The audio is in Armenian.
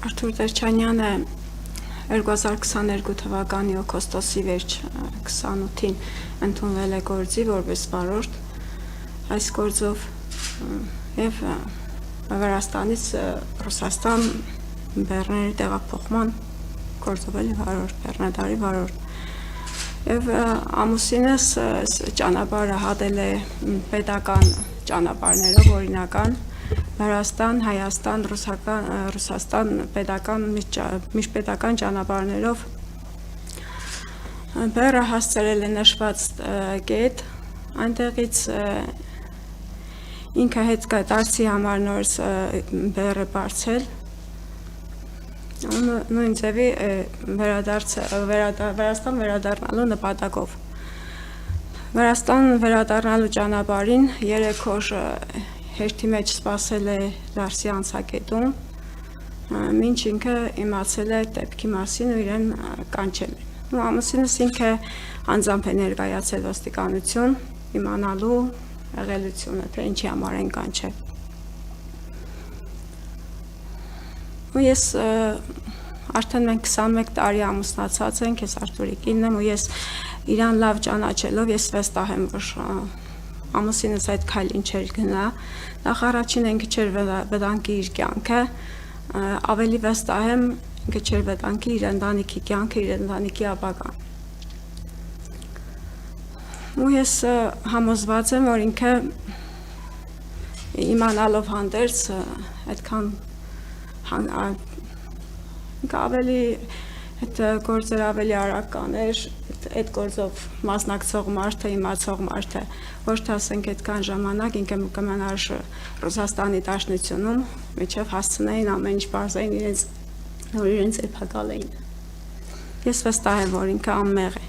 Արթուր Տերչանյանը 2022 թվականի օգոստոսի վերջ 28-ին ընդունվել է գործի որպես վարորդ այս գործով եւ Վրաստանից Ռուսաստան Բեռների տեղափոխման գործով էլի վարորդ, Բեռնադարի վարորդ եւ ամուսինս ճանապարհը հատել է պետական ճանապարհներով օրինական Վրաստան, Հայաստան, Ռուսաստան պետական միջպետական ճանապարհներով բեռը հասցրել է նշված կետ, այնտեղից ինքը հետ դարձի համար նորից բեռը բարձել, նույն ձևի Վրաստան վերադառնալու նպատակով։ Վրաստան վերադառնալու ճանապարհին 3 օր հերթի մեջ սպասել է դարսի անցակետում, մինչ ինքը իմացել է դեպքի մասին ու իրեն կանչել է։ Ամուսինս ինքը անձամբ է ներկայացել ոստիկանություն, իմանալու եղելությունը, թե ինչի համար են կանչել։ Ու ես արդեն մենք 21 տարի ամուսնացած ենք, ես Արթուրի կինն եմ ու ես իրան լավ ճանաչելով ես վստահ եմ, որ ամուսինս այդ քայլին չէր գնա, նախ առաջին ինքը չէր վտանգի իր կյանքը, ավելի վստահ եմ ինքը չէր վտանգի իր ընտանիքի կյանքը, իր ընտանիքի ապագան։ Ու ես համոզված եմ, որ ինքը իմանալով հանդերձ այդքան ավելի այդ գործերը ավելի արագ կաներ, այդ գործով մասնակցող մարդը, իմացող մարդը, ոչ թե ասենք այդքան ժամանակ ինքը կմնար Ռուսաստանի Դաշնությունում, մինչև հասցնեին ամեն ինչ բարձային իրենց էփակալ էին։ Ես վստահ եմ, որ ինքը անմեղ է։